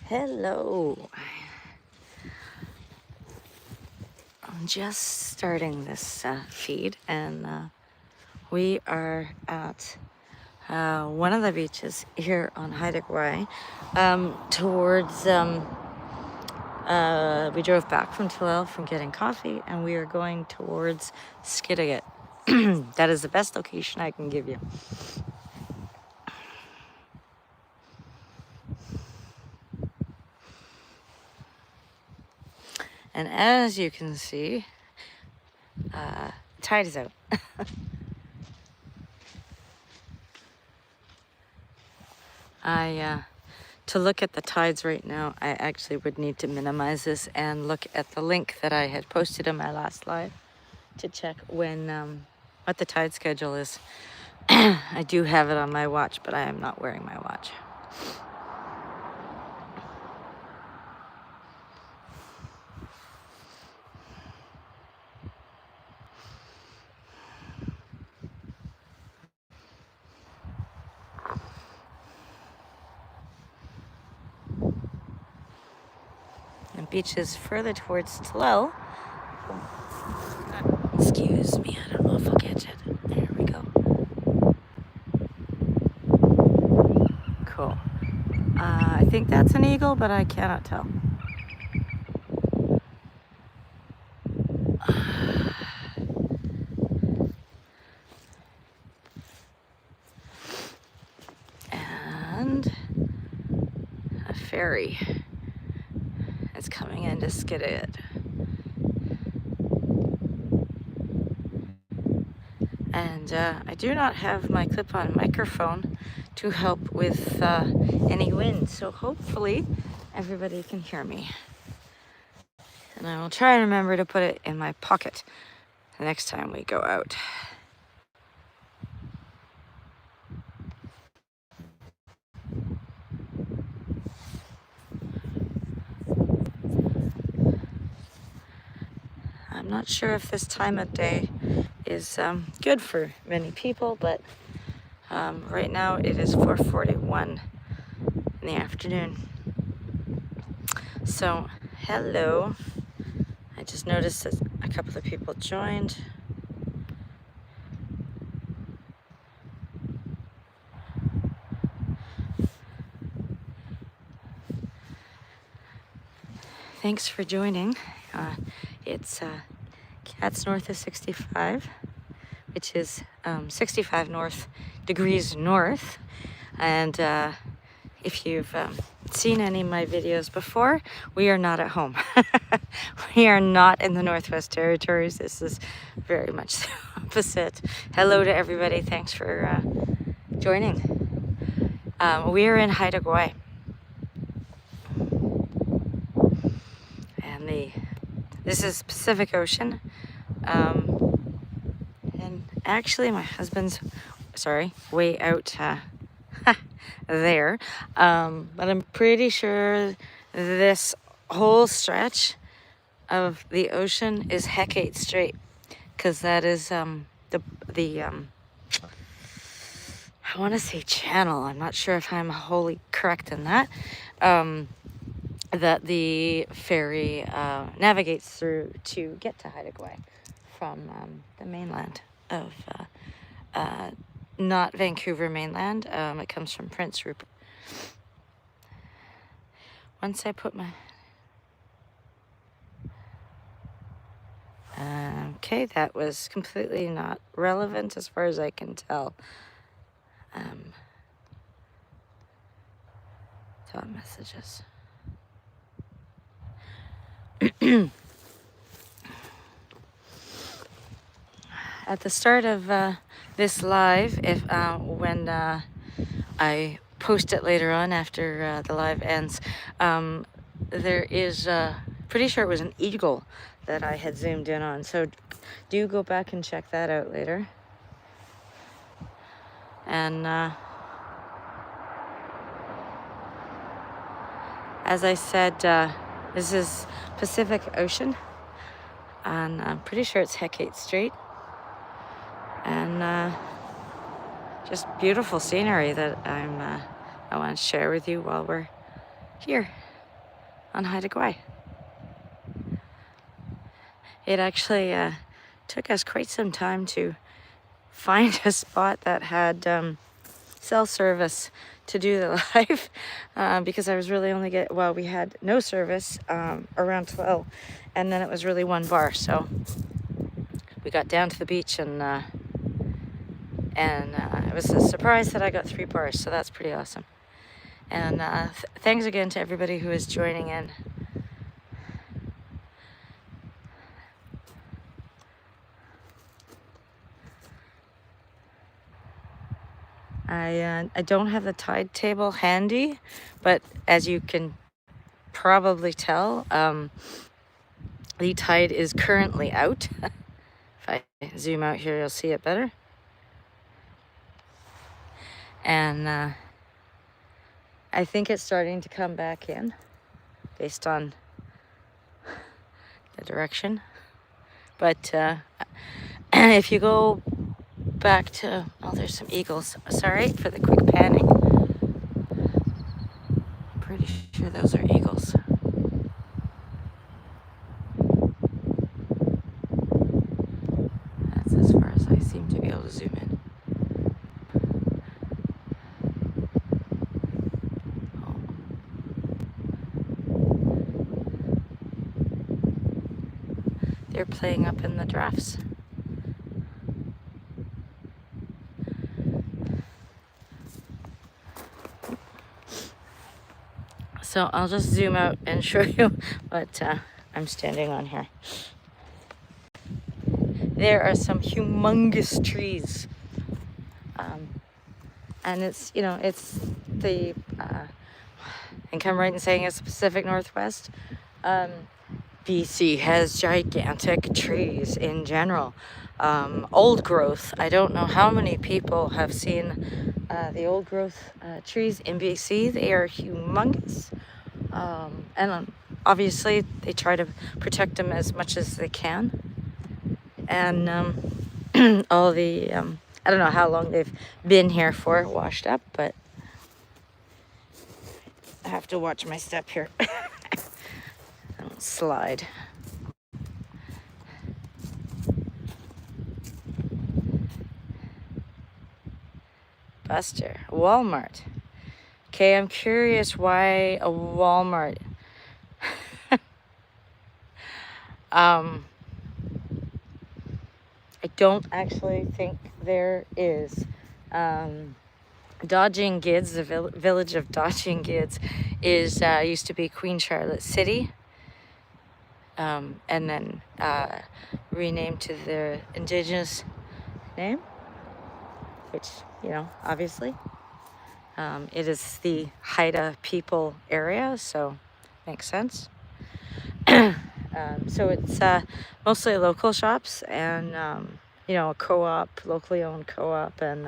Hello. I'm just starting this feed, and we are at one of the beaches here on Haida Gwaii. We drove back from Tulel from getting coffee, and we are going towards Skidegate. That is the best location I can give you. And as you can see, tide is out. To look at the tides right now, I actually would need to minimize this and look at the link that I had posted in my last live to check what the tide schedule is. I do have it on my watch, but I am not wearing my watch. The beach is further towards Tulel. Excuse me, I don't know if I'll catch it. There we go. Cool. I think that's an eagle, but I cannot tell. And a ferry is coming into Skidegate. And I do not have my clip-on microphone to help with any wind, so hopefully everybody can hear me. And I will try and remember to put it in my pocket the next time we go out. I'm not sure if this time of day is good for many people, but right now it is 4:41 in the afternoon. So, hello. I just noticed that a couple of people joined. Thanks for joining. It's Cats north of 65, which is 65 degrees north. And if you've seen any of my videos before, we are not at home. We are not in the Northwest Territories. This is very much the opposite. Hello to everybody. Thanks for joining. We are in Haida Gwaii. And this is Pacific Ocean. And actually my husband's, way out there. But I'm pretty sure this whole stretch of the ocean is Hecate Strait, because that is I want to say channel. I'm not sure if I'm wholly correct in that. That the ferry navigates through to get to Haida Gwaii from the mainland of not Vancouver mainland. It comes from Prince Rupert. Once I put my... okay, that was completely not relevant as far as I can tell. Top messages. At the start of this live, when I post it later on after the live ends, there is pretty sure it was an eagle that I had zoomed in on, so do go back and check that out later. And as I said, this is Pacific Ocean, and I'm pretty sure it's Hecate Strait. And just beautiful scenery that I want to share with you while we're here. on Haida Gwaii. It actually took us quite some time to find a spot that had cell service to do the live because I was really only we had no service around 12, and then it was really one bar. So we got down to the beach, and it was a surprise that I got 3 bars, so that's pretty awesome. And thanks again to everybody who is joining in. I don't have the tide table handy, but as you can probably tell, the tide is currently out. If I zoom out here, you'll see it better. And I think it's starting to come back in based on the direction. But if you go back to, oh, there's some eagles. Sorry for the quick panning. Pretty sure those are eagles. That's as far as I seem to be able to zoom in. They're playing up in the drafts. So I'll just zoom out and show you what I'm standing on here. There are some humongous trees. And it's, you know, it's the, I think I'm right in saying it's the Pacific Northwest. BC has gigantic trees in general. Old growth, I don't know how many people have seen the old growth trees in BC. They are humongous. And obviously they try to protect them as much as they can. And all the, I don't know how long they've been here for, washed up, but I have to watch my step here. I don't slide. Buster, Walmart. Okay, I'm curious why a Walmart. I don't actually think there is. Dodging Gids, the village of Dodging Gids, is used to be Queen Charlotte City, and then renamed to their indigenous name, which, you know, obviously. It is the Haida people area, so makes sense. So it's mostly local shops and, you know, a co-op, locally owned co-op, and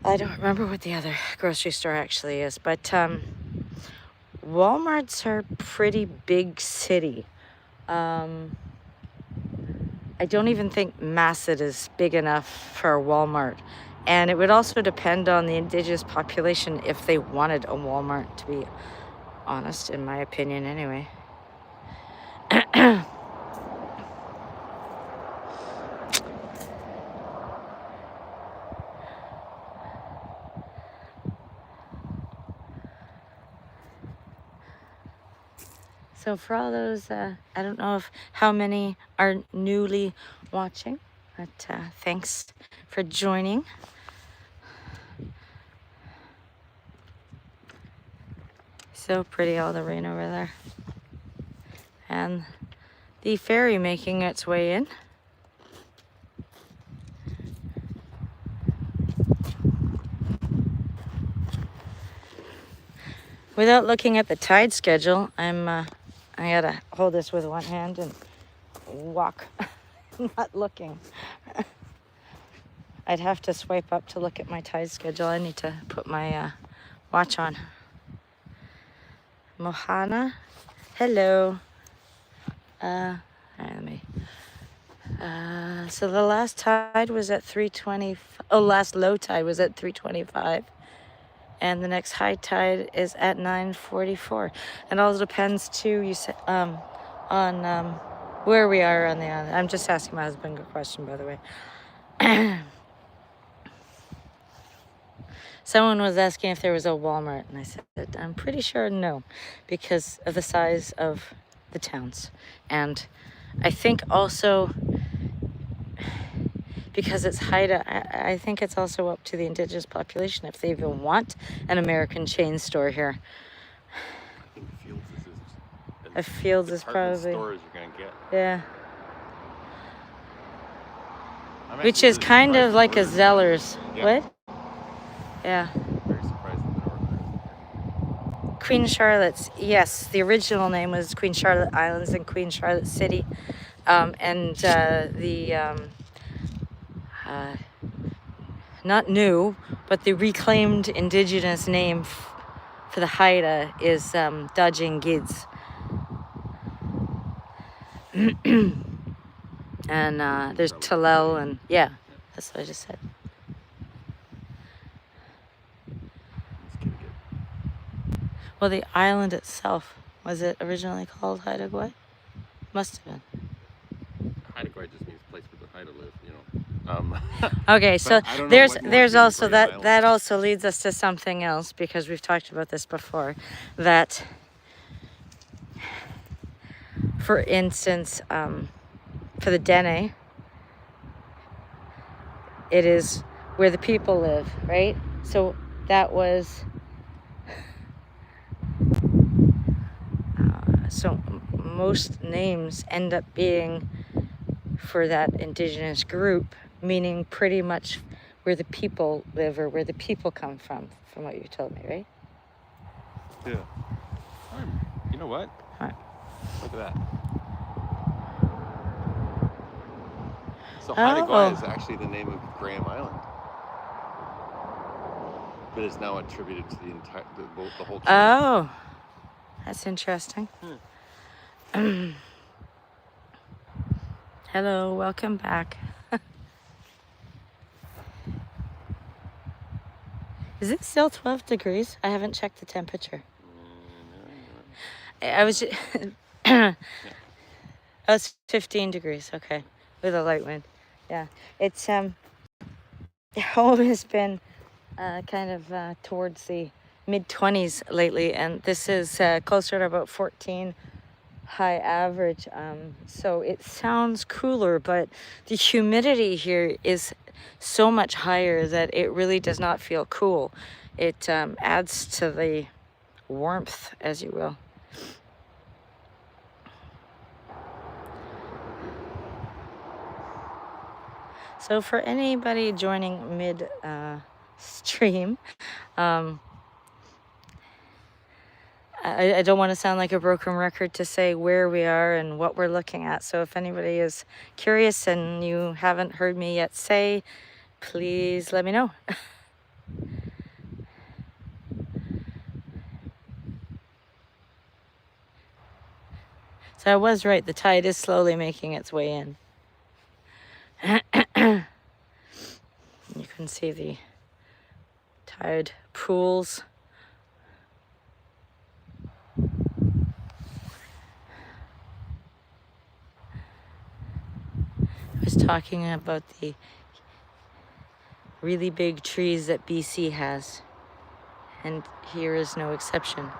I don't remember what the other grocery store actually is, but Walmarts are pretty big city. I don't even think Masset is big enough for a Walmart. And it would also depend on the indigenous population if they wanted a Walmart, to be honest, in my opinion anyway. So for all those, I don't know how many are newly watching, but thanks for joining. So pretty, all the rain over there. And the ferry making its way in. Without looking at the tide schedule, I gotta hold this with one hand and walk, not looking. I'd have to swipe up to look at my tide schedule. I need to put my watch on. Mohana, hello. All right, let me. So the last tide was at 3:20. Oh, last low tide was at 3:25. and the next high tide is at 9:44. It all depends too, you said, on where we are on the island. I'm just asking my husband a question, by the way. Someone was asking if there was a Walmart, and I said, I'm pretty sure no, because of the size of the towns. And I think also because it's Haida, I think it's also up to the indigenous population if they even want an American chain store here. I think Fields is A Fields is probably stores you're gonna get. Yeah. Which is kind of like a Zellers. Yeah. What? Yeah. Very surprised that the Northerners. Queen Charlotte's, yes, the original name was Queen Charlotte Islands and Queen Charlotte City. Not new, but the reclaimed indigenous name for the Haida is Dajing Gids. And there's Talel, and yeah, that's what I just said. Well, the island itself, was it originally called Haida Gwaii? Must have been. Haida Gwaii just means place where the Haida live, you know. Okay, so there's also that also leads us to something else, because we've talked about this before, that for instance, for the Dene, it is where the people live, right? So that was so most names end up being for that indigenous group, meaning pretty much where the people live or where the people come from what you told me, right? Yeah. You know what? Huh. Look at that. So Haida Gwaii is actually the name of Graham Island, but it's now attributed to the whole chain. Oh, that's interesting. Hello, welcome back. Is it still 12 degrees? I haven't checked the temperature. I was just oh, it's 15 degrees, okay, with a light wind. Yeah, it's always been kind of towards the mid-20s lately, and this is closer to about 14 high average, so it sounds cooler, but the humidity here is so much higher that it really does not feel cool. It adds to the warmth, as you will. So for anybody joining mid stream, I don't want to sound like a broken record to say where we are and what we're looking at. So if anybody is curious and you haven't heard me yet say, please let me know. So I was right, the tide is slowly making its way in. You can see the tide pools. I was talking about the really big trees that BC has, and here is no exception.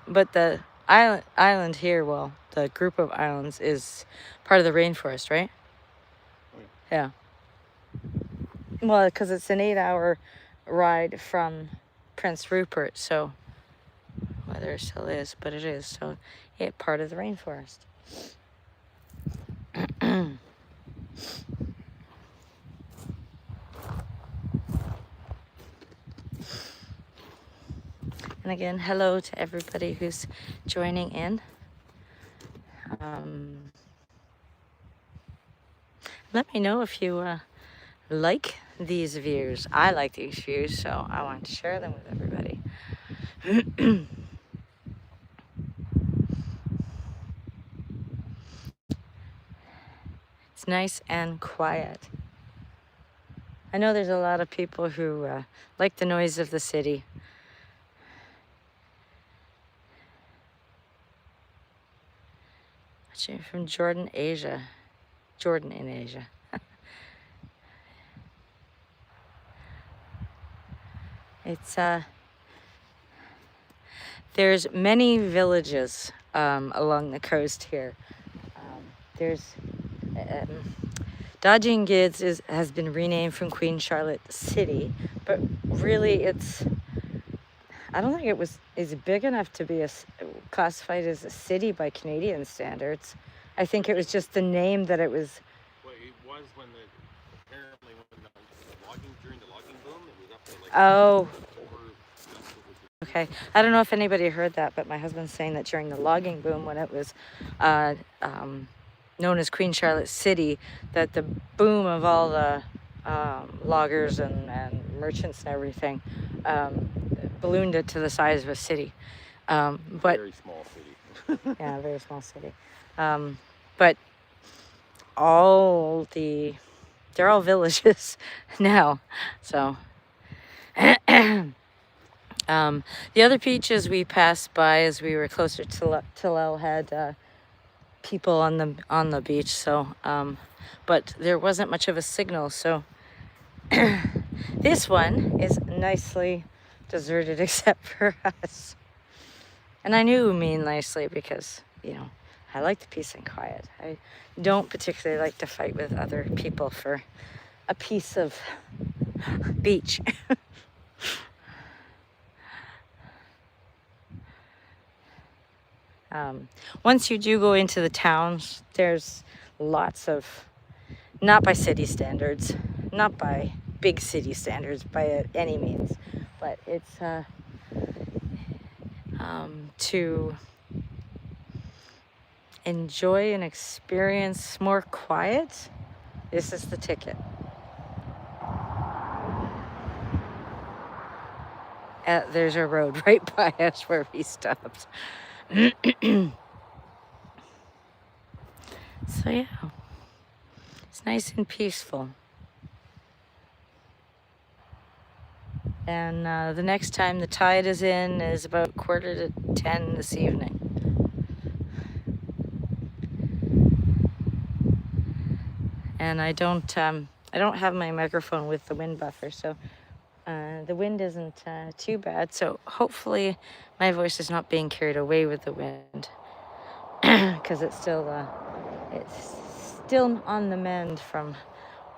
But the island here, well, the group of islands is part of the rainforest, right? Yeah. Well, because it's an 8-hour ride from Prince Rupert, so whether it still is, but it is, so yeah, part of the rainforest. And again, hello to everybody who's joining in. Let me know if you like these views. I like these views, so I want to share them with everybody. It's nice and quiet. I know there's a lot of people who like the noise of the city. Watching from Jordan, Asia. Jordan in Asia. It's there's many villages along the coast here. There's Dodging Gids has been renamed from Queen Charlotte City, but really I don't think is big enough to be classified as a city by Canadian standards. I think it was just the name that it was. Well, it was apparently when during the logging boom, it was up to like Oh, over. okay. I don't know if anybody heard that, but my husband's saying that during the logging boom, when it was known as Queen Charlotte City, that the boom of all the loggers and merchants and everything ballooned it to the size of a city. But Very small city. yeah, very small city. But they're all villages now. So the other beaches we passed by as we were closer to Tillel had people on the beach. So, but there wasn't much of a signal. So this one is nicely deserted except for us. And I knew mean nicely because, you know, I like the peace and quiet. I don't particularly like to fight with other people for a piece of beach. Once you do go into the towns, there's lots of, not by city standards, not by big city standards by any means, but it's to enjoy and experience more quiet. This is the ticket. There's a road right by us where we stopped. So yeah, it's nice and peaceful. And the next time the tide is in is about 9:45 this evening. And I don't have my microphone with the wind buffer, so the wind isn't too bad. So hopefully my voice is not being carried away with the wind, because it's still on the mend from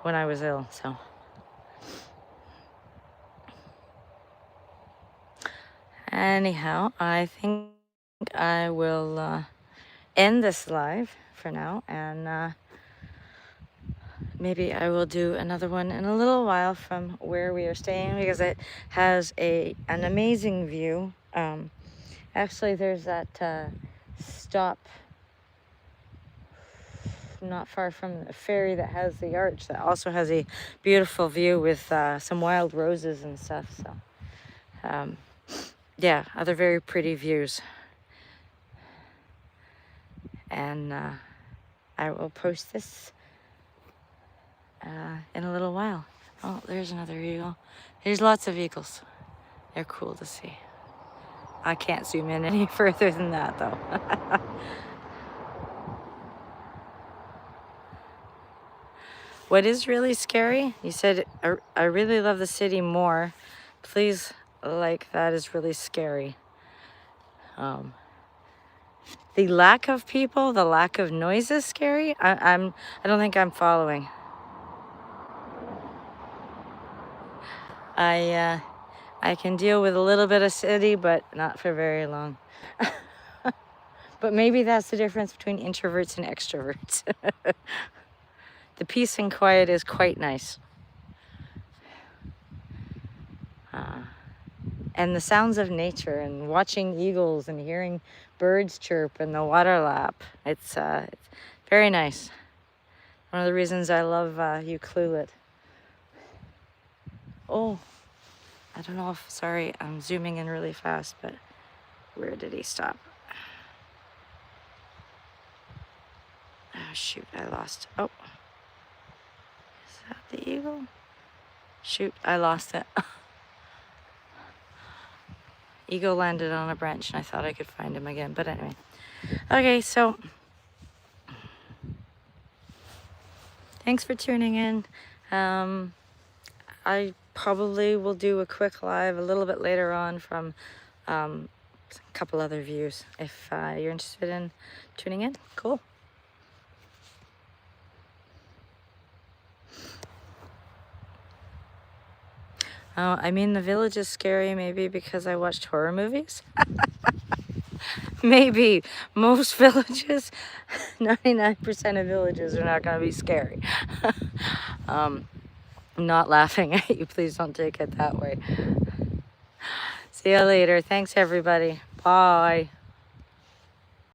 when I was ill. So anyhow, I think I will end this live for now, and maybe I will do another one in a little while from where we are staying, because it has an amazing view. Actually, there's that stop not far from the ferry that has the arch that also has a beautiful view with some wild roses and stuff. So yeah, other very pretty views. And I will post this in a little while. Oh, there's another eagle. There's lots of eagles. They're cool to see. I can't zoom in any further than that, though. What is really scary? You said, I really love the city more. Please, like, that is really scary. The lack of people, the lack of noise is scary. I don't think I'm following. I can deal with a little bit of city, but not for very long. But maybe that's the difference between introverts and extroverts. The peace and quiet is quite nice. And the sounds of nature and watching eagles and hearing birds chirp and the water lap. It's very nice. One of the reasons I love Ucluelet. Oh, I don't know if, sorry, I'm zooming in really fast, but where did he stop? Oh shoot, I lost. Oh, is that the eagle? Shoot, I lost it. Eagle landed on a branch and I thought I could find him again, but anyway. Okay, so thanks for tuning in. I probably will do a quick live a little bit later on from a couple other views. If you're interested in tuning in, cool. Oh, I mean, the village is scary maybe because I watched horror movies. Maybe most villages, 99% of villages are not going to be scary. I'm not laughing at you. Please don't take it that way. See you later. Thanks, everybody. Bye.